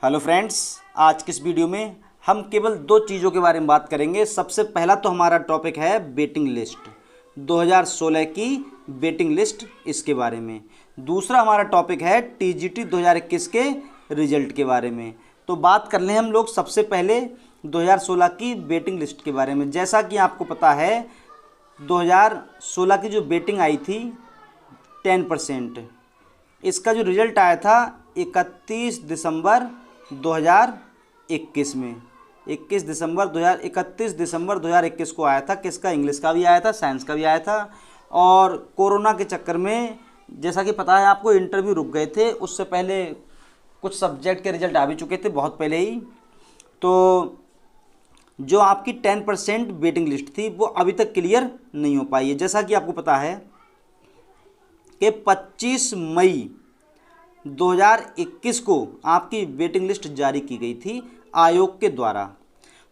Hello friends, आज की इस वीडियो में हम केवल दो चीज़ों के बारे में बात करेंगे। सबसे पहला तो हमारा टॉपिक है वेटिंग लिस्ट 2016 की वेटिंग लिस्ट, इसके बारे में। दूसरा हमारा टॉपिक है टीजीटी 2021 के रिजल्ट के बारे में। तो बात कर लें हम लोग सबसे पहले 2016 की वेटिंग लिस्ट के बारे में। जैसा कि आपको पता है 2016 की जो वेटिंग आई थी 10%, इसका जो रिज़ल्ट आया था 31 दिसंबर 2021 में। 31 दिसंबर 2021 को आया था। किसका? इंग्लिश का भी आया था, साइंस का भी आया था। और कोरोना के चक्कर में जैसा कि पता है आपको, इंटरव्यू रुक गए थे। उससे पहले कुछ सब्जेक्ट के रिजल्ट आ भी चुके थे बहुत पहले ही। तो जो आपकी 10% वेटिंग लिस्ट थी वो अभी तक क्लियर नहीं हो पाई है। जैसा कि आपको पता है कि 25 मई 2021 को आपकी वेटिंग लिस्ट जारी की गई थी आयोग के द्वारा।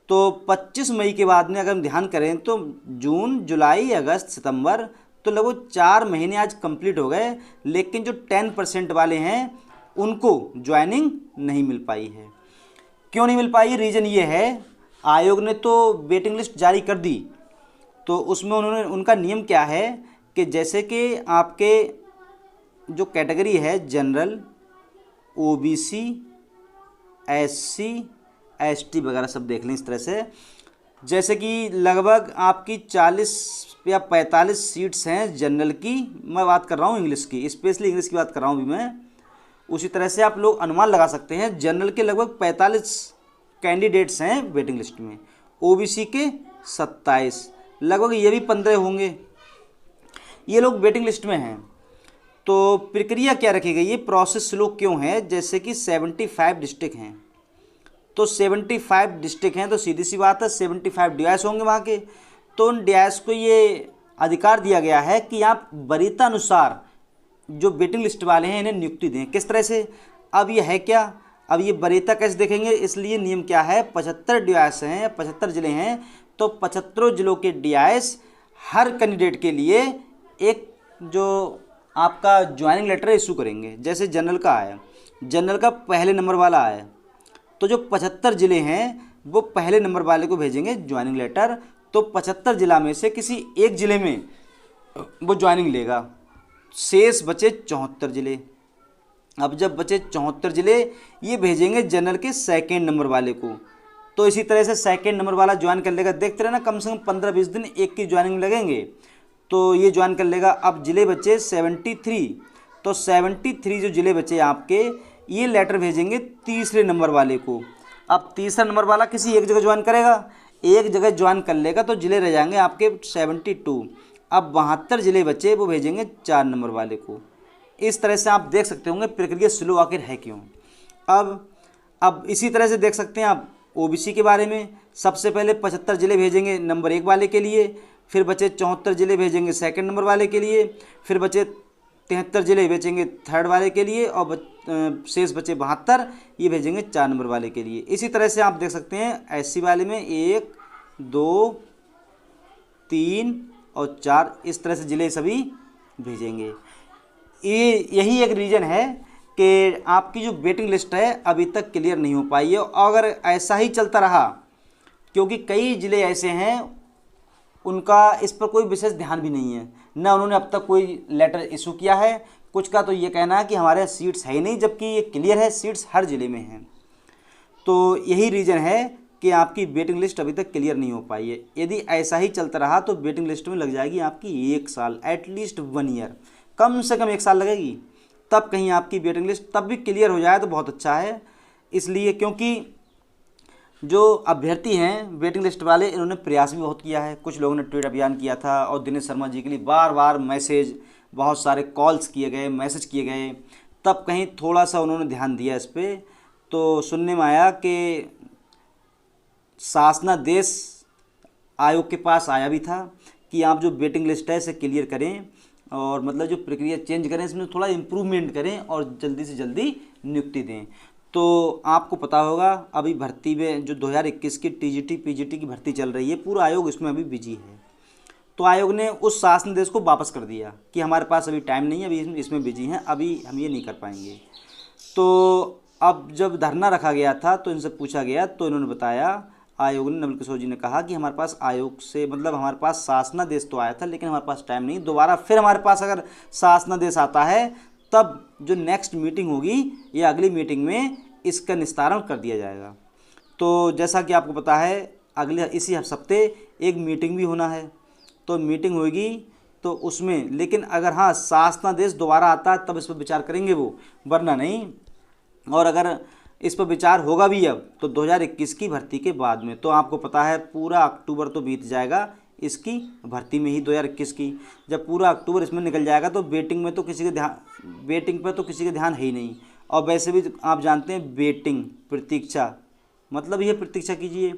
तो 25 मई के बाद में अगर हम ध्यान करें तो जून, जुलाई, अगस्त, सितंबर, तो लगभग 4 महीने आज कंप्लीट हो गए। लेकिन जो 10% वाले हैं उनको ज्वाइनिंग नहीं मिल पाई है। क्यों नहीं मिल पाई? रीज़न ये है, आयोग ने तो वेटिंग लिस्ट जारी कर दी, तो उसमें उनका नियम क्या है कि जैसे कि आपके जो कैटेगरी है जनरल, ओबीसी, एससी, एसटी वगैरह सब देख लें इस तरह से। जैसे कि लगभग आपकी 40 या 45 सीट्स हैं जनरल की। मैं बात कर रहा हूँ इंग्लिश की, स्पेशली इंग्लिश की बात कर रहा हूँ अभी मैं। उसी तरह से आप लोग अनुमान लगा सकते हैं, जनरल के लगभग 45 कैंडिडेट्स हैं वेटिंग लिस्ट में, ओबीसी के 27, लगभग ये भी 15 होंगे। ये लोग वेटिंग लिस्ट में हैं। तो प्रक्रिया क्या रखी गई है, प्रोसेस स्लो क्यों है? जैसे कि 75 डिस्ट्रिक्ट हैं, तो 75 डिस्ट्रिक्ट हैं तो सीधी सी बात है 75 डीआईएस होंगे वहाँ के। तो उन डीआईएस को ये अधिकार दिया गया है कि आप वरीयता अनुसार जो वेटिंग लिस्ट वाले हैं इन्हें नियुक्ति दें। किस तरह से? अब ये है क्या, अब ये वरीयता कैसे देखेंगे? इसलिए नियम क्या है, 75 डीआईएस हैं, 75 जिले हैं, तो 75 जिलों के डीआईएस हर कैंडिडेट के लिए एक जो आपका ज्वाइनिंग लेटर इशू करेंगे। जैसे जनरल का आया, जनरल का पहले नंबर वाला आया, तो जो 75 जिले हैं वो पहले नंबर वाले को भेजेंगे ज्वाइनिंग लेटर। तो 75 जिला में से किसी एक ज़िले में वो ज्वाइनिंग लेगा, शेष बचे 74 जिले। अब जब बचे 74 जिले, ये भेजेंगे जनरल के सेकेंड नंबर वाले को। तो इसी तरह से सेकेंड नंबर वाला ज्वाइन कर लेगा। देखते रहना, कम से कम 15-20 दिन एक की ज्वाइनिंग लगेंगे, तो ये ज्वाइन कर लेगा। अब जिले बचे 73, तो 73 जो जिले बचे आपके, ये लेटर भेजेंगे तीसरे नंबर वाले को। अब तीसरा नंबर वाला किसी एक जगह ज्वाइन करेगा, एक जगह ज्वाइन कर लेगा, तो जिले रह जाएंगे आपके 72। अब 72 जिले बचे, वो भेजेंगे 4 नंबर वाले को। इस तरह से आप देख सकते होंगे प्रक्रिया स्लो आखिर है क्यों। अब इसी तरह से देख सकते हैं आप ओबीसी के बारे में। सबसे पहले 75 जिले भेजेंगे नंबर 1 वाले के लिए, फिर बचे 74 जिले भेजेंगे सेकंड नंबर वाले के लिए, फिर बचे 73 जिले भेजेंगे थर्ड वाले के लिए, और शेष बचे 72 ये भेजेंगे 4 नंबर वाले के लिए। इसी तरह से आप देख सकते हैं एससी वाले में 1, 2, 3 और 4, इस तरह से जिले सभी भेजेंगे। यही एक रीज़न है कि आपकी जो वेटिंग लिस्ट है अभी तक क्लियर नहीं हो पाई है। अगर ऐसा ही चलता रहा, क्योंकि कई ज़िले ऐसे हैं उनका इस पर कोई विशेष ध्यान भी नहीं है, ना उन्होंने अब तक कोई लेटर इशू किया है। कुछ का तो ये कहना है कि हमारे सीट्स है ही नहीं, जबकि ये क्लियर है, सीट्स हर ज़िले में हैं। तो यही रीज़न है कि आपकी वेटिंग लिस्ट अभी तक क्लियर नहीं हो पाई है। यदि ऐसा ही चलता रहा तो वेटिंग लिस्ट में लग जाएगी आपकी 1 साल, एटलीस्ट 1 ईयर, कम से कम 1 साल लगेगी। तब कहीं आपकी वेटिंग लिस्ट तब भी क्लियर हो जाए तो बहुत अच्छा है। इसलिए क्योंकि जो अभ्यर्थी हैं वेटिंग लिस्ट वाले, इन्होंने प्रयास भी बहुत किया है। कुछ लोगों ने ट्वीट अभियान किया था, और दिनेश शर्मा जी के लिए बार बार मैसेज, बहुत सारे कॉल्स किए गए, मैसेज किए गए, तब कहीं थोड़ा सा उन्होंने ध्यान दिया इस पर। तो सुनने में आया कि शासनादेश आयोग के पास आया भी था कि आप जो वेटिंग लिस्ट है इसे क्लियर करें, और मतलब जो प्रक्रिया चेंज करें, इसमें थोड़ा इम्प्रूवमेंट करें और जल्दी से जल्दी नियुक्ति दें। तो आपको पता होगा अभी भर्ती में जो 2021 की टीजीटी पीजीटी की भर्ती चल रही है, पूरा आयोग इसमें अभी बिजी है। तो आयोग ने उस शासनादेश को वापस कर दिया कि हमारे पास अभी टाइम नहीं है, अभी इसमें बिजी हैं, अभी हम ये नहीं कर पाएंगे। तो अब जब धरना रखा गया था तो इनसे पूछा गया तो इन्होंने बताया, आयोग ने, नवल किशोर जी ने कहा कि हमारे पास आयोग से मतलब हमारे पास शासनादेश तो आया था लेकिन हमारे पास टाइम नहीं, दोबारा फिर हमारे पास अगर शासनादेश आता है तब जो नेक्स्ट मीटिंग होगी या अगली मीटिंग में इसका निस्तारण कर दिया जाएगा। तो जैसा कि आपको पता है अगले इसी हफ्ते एक मीटिंग भी होना है, तो मीटिंग होगी तो उसमें, लेकिन अगर हाँ शासनादेश दोबारा आता है तब इस पर विचार करेंगे वो, वरना नहीं। और अगर इस पर विचार होगा भी अब तो 2021 की भर्ती के बाद में। तो आपको पता है पूरा अक्टूबर तो बीत जाएगा इसकी भर्ती में ही 2021 की। जब पूरा अक्टूबर इसमें निकल जाएगा तो वेटिंग में तो किसी के ध्यान, वेटिंग पर तो किसी का ध्यान है ही नहीं। और वैसे भी आप जानते हैं वेटिंग, प्रतीक्षा, मतलब ये प्रतीक्षा कीजिए।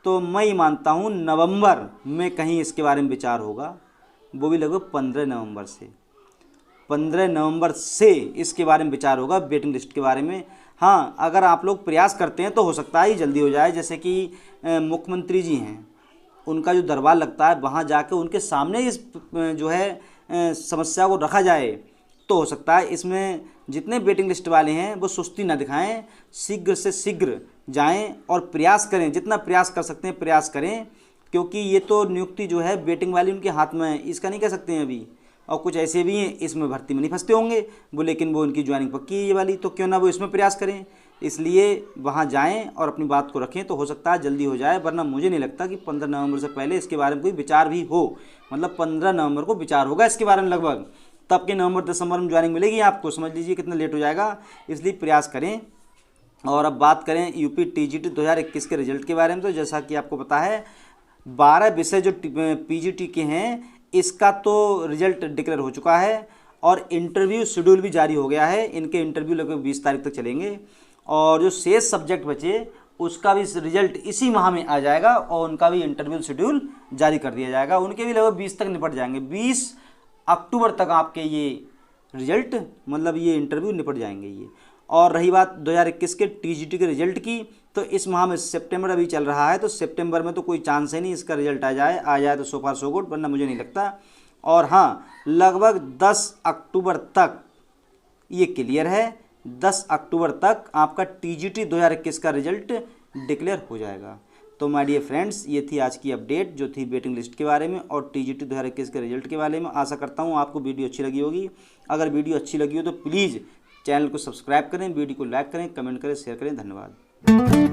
तो मैं ये मानता हूँ नवंबर में कहीं इसके बारे में विचार होगा, वो भी लगभग 15 नवंबर से। 15 नवंबर से इसके बारे में विचार होगा, वेटिंग लिस्ट के बारे में। हाँ, अगर आप लोग प्रयास करते हैं तो हो सकता है जल्दी हो जाए। जैसे कि मुख्यमंत्री जी हैं, उनका जो दरबार लगता है वहाँ जाकर उनके सामने इस जो है समस्या को रखा जाए तो हो सकता है इसमें जितने वेटिंग लिस्ट वाले हैं वो सुस्ती ना दिखाएं, शीघ्र से शीघ्र जाएं और प्रयास करें, जितना प्रयास कर सकते हैं प्रयास करें, क्योंकि ये तो नियुक्ति जो है वेटिंग वाली उनके हाथ में है, इसका नहीं कह सकते हैं अभी। और कुछ ऐसे भी हैं इसमें भर्ती में नहीं फंसते होंगे वो, लेकिन वो उनकी ज्वाइनिंग पक्की है ये वाली, तो क्यों ना वो इसमें प्रयास करें। इसलिए वहाँ जाएं और अपनी बात को रखें तो हो सकता है जल्दी हो जाए, वरना मुझे नहीं लगता कि 15 नवंबर से पहले इसके बारे में कोई विचार भी हो। मतलब 15 नवंबर को विचार होगा इसके बारे में लगभग, तब के नवंबर दिसंबर में ज्वाइनिंग मिलेगी आपको, समझ लीजिए कितना लेट हो जाएगा। इसलिए प्रयास करें। और अब बात करें यूपी टीजीटी 2021 के रिजल्ट के बारे में, तो जैसा कि आपको पता है 12 विषय जो पीजीटी के हैं इसका तो रिजल्ट डिक्लेयर हो चुका है और इंटरव्यू शेड्यूल भी जारी हो गया है। इनके इंटरव्यू लगभग 20 तारीख तक चलेंगे और जो शेष सब्जेक्ट बचे उसका भी रिजल्ट इसी माह में आ जाएगा और उनका भी इंटरव्यू शेड्यूल जारी कर दिया जाएगा। उनके भी लगभग 20 तक निपट जाएंगे, 20 अक्टूबर तक आपके ये रिजल्ट मतलब ये इंटरव्यू निपट जाएंगे ये। और रही बात 2021 के टीजीटी के रिजल्ट की, तो इस माह में सितंबर अभी चल रहा है, तो सितंबर में तो कोई चांस है नहीं इसका रिजल्ट आ जाए तो सो फार सो गुड, वरना मुझे नहीं लगता। और हाँ, लगभग 10 अक्टूबर तक ये क्लियर है, 10 अक्टूबर तक आपका टीजीटी 2021 का रिजल्ट डिक्लेयर हो जाएगा। तो माय डियर फ्रेंड्स, ये थी आज की अपडेट जो थी वेटिंग लिस्ट के बारे में और टीजीटी 2021 के रिजल्ट के बारे में। आशा करता हूँ आपको वीडियो अच्छी लगी होगी। अगर वीडियो अच्छी लगी हो तो प्लीज़ चैनल को सब्सक्राइब करें, वीडियो को लाइक करें, कमेंट करें, शेयर करें। धन्यवाद।